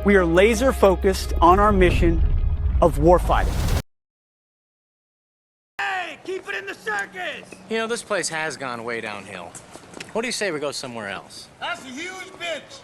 We are laser focused on our mission of warfighting. Hey, keep it in the circus! You know, this place has gone way downhill. What do you say we go somewhere else? That's a huge bitch!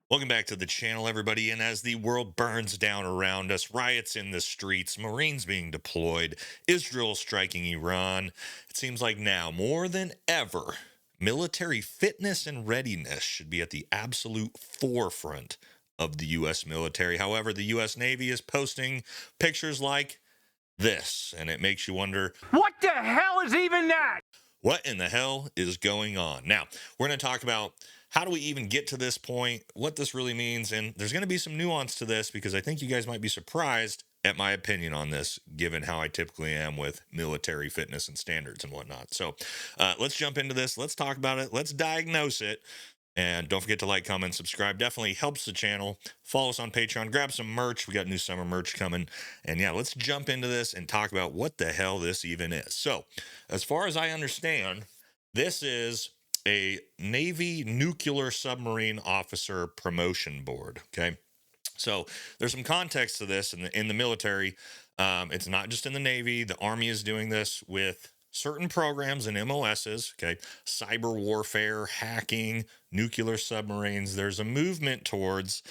Welcome back to the channel, everybody. And as the world burns down around us, riots in the streets, Marines being deployed, Israel striking Iran, it seems like now more than ever, military fitness and readiness should be at the absolute forefront of the U.S. military. However, the U.S. Navy is posting pictures like this, and it makes you wonder, What the hell is even that? what in the hell is going on? Now, we're going to talk about how do we even get to this point, what this really means, and there's going to be some nuance to this because I think you guys might be surprised at my opinion on this, given how I typically am with military fitness and standards and whatnot. So let's jump into this. Let's talk about it. Let's diagnose it. And don't forget to like, comment, subscribe. Definitely helps the channel. Follow us on Patreon. Grab some merch. We got new summer merch coming. And yeah, let's jump into this and talk about what the hell this even is. So as far as I understand, this is a Navy nuclear submarine officer promotion board. Okay. So there's some context to this in the military. It's not just in the Navy. The Army is doing this with certain programs and MOSs, okay, cyber warfare, hacking, nuclear submarines. There's a movement towards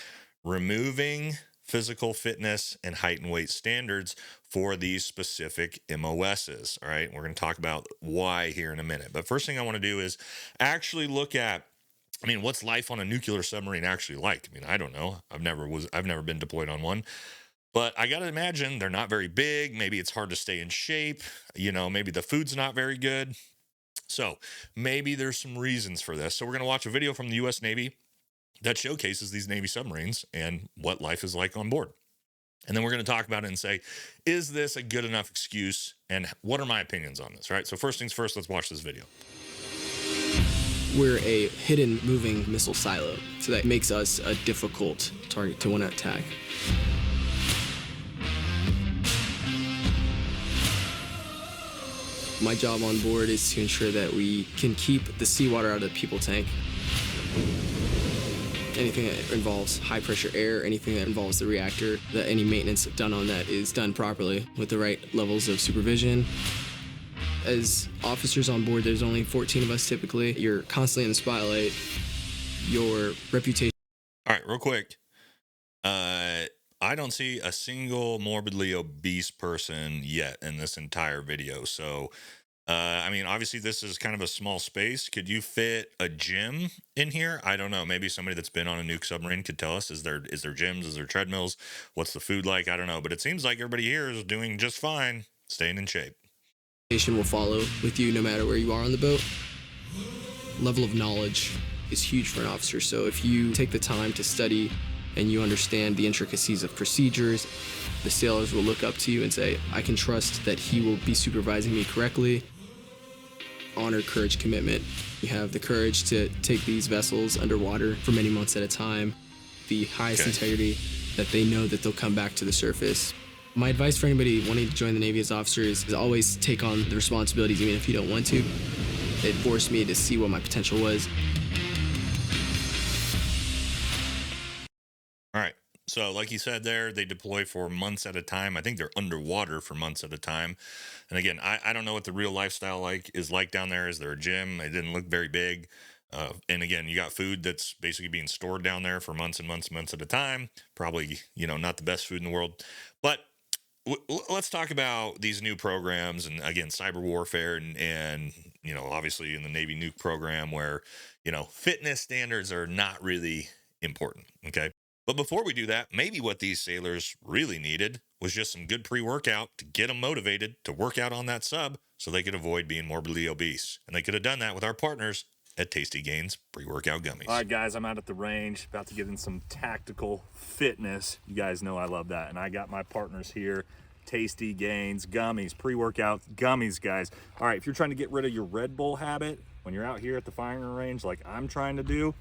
removing physical fitness and height and weight standards for these specific MOSs. All right, we're going to talk about why here in a minute. But first thing I want to do is actually look at, I mean, what's life on a nuclear submarine actually like? I mean, I don't know. I've never been deployed on one. But I got to imagine they're not very big. Maybe it's hard to stay in shape. You know, maybe the food's not very good. So maybe there's some reasons for this. So we're going to watch a video from the U.S. Navy that showcases these Navy submarines and what life is like on board. And then we're going to talk about it and say, is this a good enough excuse? And what are my opinions on this, right? So first things first, let's watch this video. We're a hidden moving missile silo, so that makes us a difficult target to want to attack. My job on board is to ensure that we can keep the seawater out of the people tank. Anything that involves high pressure air, anything that involves the reactor, that any maintenance done on that is done properly with the right levels of supervision. As officers on board, there's only 14 of us typically. You're constantly in the spotlight. Your reputation. All right, real quick. I don't see a single morbidly obese person yet in this entire video. So, I mean, obviously this is kind of a small space. Could you fit a gym in here? I don't know. Maybe somebody that's been on a nuke submarine could tell us, is there gyms? Is there treadmills? What's the food like? I don't know. But it seems like everybody here is doing just fine, staying in shape. Will follow with you no matter where you are on the boat. Level of knowledge is huge for an officer. So if you take the time to study and you understand the intricacies of procedures, the sailors will look up to you and say, I can trust that he will be supervising me correctly. Honor, courage, commitment. You have the courage to take these vessels underwater for many months at a time. The highest integrity that they know that they'll come back to the surface. My advice for anybody wanting to join the Navy as officer is always take on the responsibilities, even if you don't want to. It forced me to see what my potential was. All right. So like you said there, they deploy for months at a time. I think they're underwater for months at a time. And again, I don't know what the real lifestyle is like down there. Is there a gym? It didn't look very big. And again, you got food that's basically being stored down there for months and months and months at a time. Probably, you know, not the best food in the world. But let's talk about these new programs and again, cyber warfare and, you know, obviously in the Navy nuke program where, you know, fitness standards are not really important. Okay. But before we do that, maybe what these sailors really needed was just some good pre-workout to get them motivated to work out on that sub so they could avoid being morbidly obese. And they could have done that with our partners at Tasty Gains pre-workout gummies. All right, guys, I'm out at the range, about to get in some tactical fitness. You guys know I love that. And I got my partners here, Tasty Gains gummies, pre-workout gummies, guys. All right, if you're trying to get rid of your Red Bull habit, when you're out here at the firing range like I'm trying to do,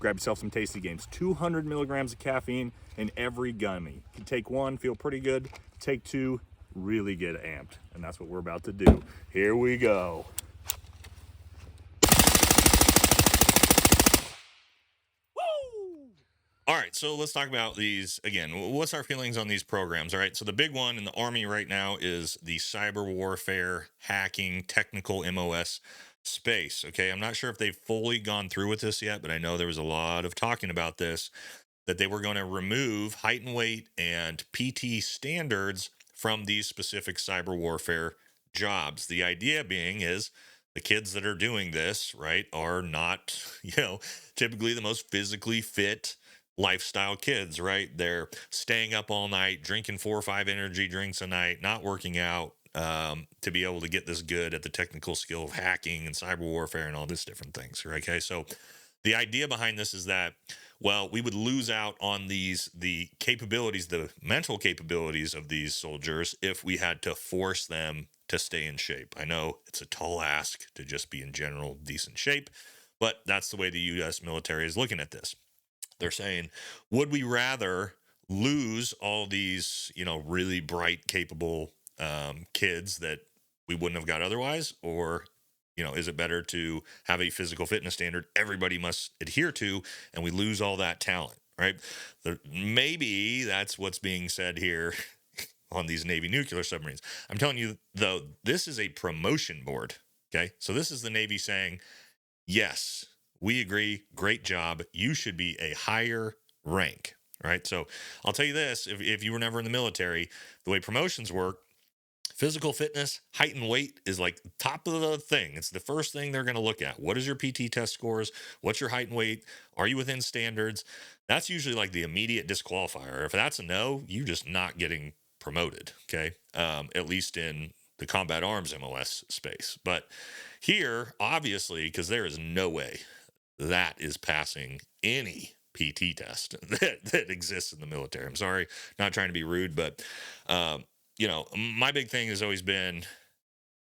grab yourself some Tasty Games. 200 milligrams of caffeine in every gummy. You can take one, feel pretty good. Take two, really get amped. And that's what we're about to do. Here we go. All right, so let's talk about these again. What's our feelings on these programs? All right, so the big one in the Army right now is the cyber warfare, hacking, technical MOS space. Okay, I'm not sure if they've fully gone through with this yet, but I know there was a lot of talking about this, that they were going to remove height and weight and PT standards from these specific cyber warfare jobs. The idea being is the kids that are doing this, right, are not, typically the most physically fit lifestyle kids, right? They're staying up all night, drinking 4 or 5 energy drinks a night, not working out to be able to get this good at the technical skill of hacking and cyber warfare and all these different things. Right? Okay, so the idea behind this is that, well, we would lose out on the capabilities, the mental capabilities of these soldiers if we had to force them to stay in shape. I know it's a tall ask to just be in general decent shape, but that's the way the U.S. military is looking at this. They're saying, would we rather lose all these, really bright, capable kids that we wouldn't have got otherwise? Or, is it better to have a physical fitness standard everybody must adhere to and we lose all that talent, right? Maybe that's what's being said here on these Navy nuclear submarines. I'm telling you, though, this is a promotion board, okay? So this is the Navy saying, yes, we agree. Great job. You should be a higher rank, right? So I'll tell you this, if you were never in the military, the way promotions work, physical fitness, height and weight is like top of the thing. It's the first thing they're going to look at. What is your PT test scores? What's your height and weight? Are you within standards? That's usually like the immediate disqualifier. If that's a no, you're just not getting promoted, okay? At least in the combat arms MOS space. But here, obviously, because there is no way that is passing any PT test that exists in the military. I'm sorry, not trying to be rude, but my big thing has always been,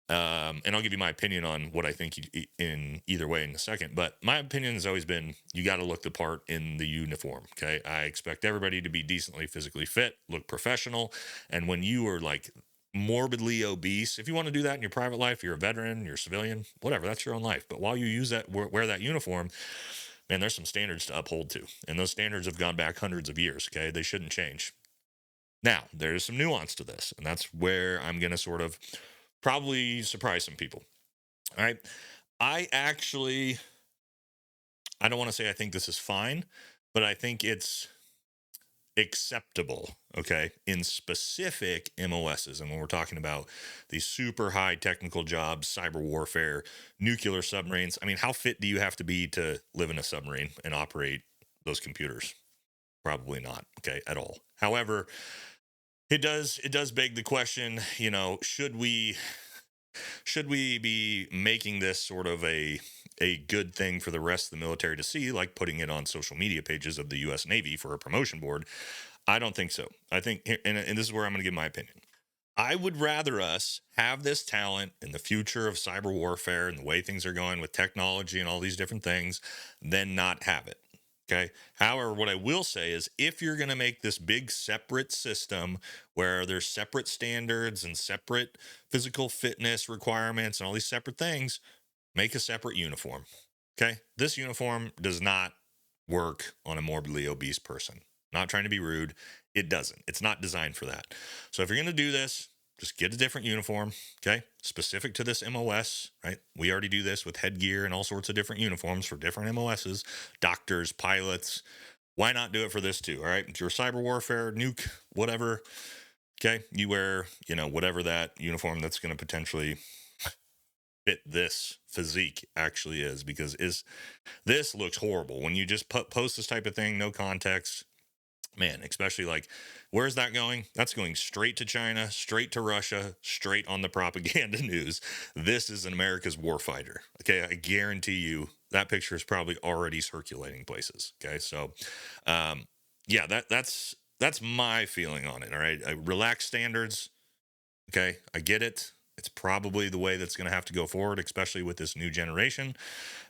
and I'll give you my opinion on what I think in either way in a second, but my opinion has always been, you got to look the part in the uniform. Okay. I expect everybody to be decently physically fit, look professional. And when you are like morbidly obese, if you want to do that in your private life, you're a veteran, you're a civilian, whatever, that's your own life. But while you use that, wear that uniform, man, there's some standards to uphold to. And those standards have gone back hundreds of years. Okay. They shouldn't change. Now, there's some nuance to this, and that's where I'm going to sort of probably surprise some people. All right. I don't want to say I think this is fine, but I think it's acceptable, okay, in specific MOSs. And when we're talking about these super high technical jobs, cyber warfare, nuclear submarines, I mean, how fit do you have to be to live in a submarine and operate those computers? Probably not, okay, at all. However, it does beg the question, should we be making this sort of a good thing for the rest of the military to see, like putting it on social media pages of the U.S. Navy for a promotion board? I don't think so. I think, and this is where I'm going to give my opinion. I would rather us have this talent in the future of cyber warfare and the way things are going with technology and all these different things than not have it. Okay. However, what I will say is if you're going to make this big separate system where there's separate standards and separate physical fitness requirements and all these separate things, make a separate uniform. Okay. This uniform does not work on a morbidly obese person. Not trying to be rude. It doesn't. It's not designed for that. So if you're going to do this, just get a different uniform, okay? Specific to this MOS, right? We already do this with headgear and all sorts of different uniforms for different MOSs, doctors, pilots. Why not do it for this too, all right? If you're cyber warfare, nuke, whatever, okay? You wear, whatever that uniform that's going to potentially fit this physique actually is, because this looks horrible. When you just post this type of thing, no context, man, especially like, where's that going? That's going straight to China, straight to Russia, straight on the propaganda news. This is an America's warfighter. Okay, I guarantee you that picture is probably already circulating places. Okay, so that's my feeling on it. All right, relaxed standards. Okay, I get it. It's probably the way that's going to have to go forward, especially with this new generation.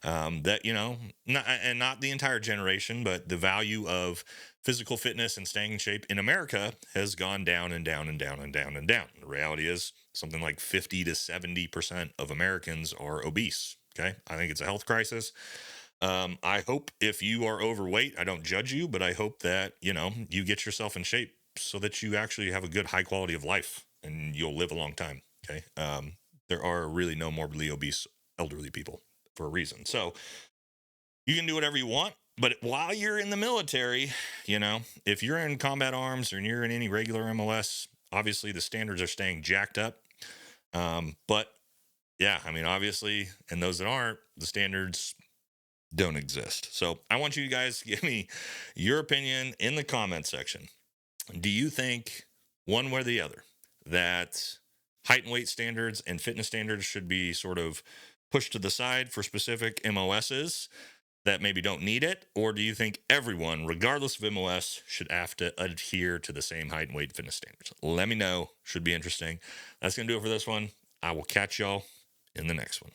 That, you know, not the entire generation, but the value of physical fitness and staying in shape in America has gone down and down and down and down and down. The reality is something like 50 to 70% of Americans are obese. Okay. I think it's a health crisis. I hope if you are overweight, I don't judge you, but I hope that, you know, you get yourself in shape so that you actually have a good high quality of life and you'll live a long time. Okay. There are really no morbidly obese elderly people for a reason. So you can do whatever you want, but while you're in the military, you know, if you're in combat arms or you're in any regular MOS, obviously the standards are staying jacked up. But yeah, I mean, obviously, and those that aren't, the standards don't exist. So I want you guys to give me your opinion in the comment section. Do you think one way or the other that height and weight standards and fitness standards should be sort of pushed to the side for specific MOSs that maybe don't need it? Or do you think everyone, regardless of MOS, should have to adhere to the same height and weight fitness standards? Let me know. Should be interesting. That's going to do it for this one. I will catch y'all in the next one.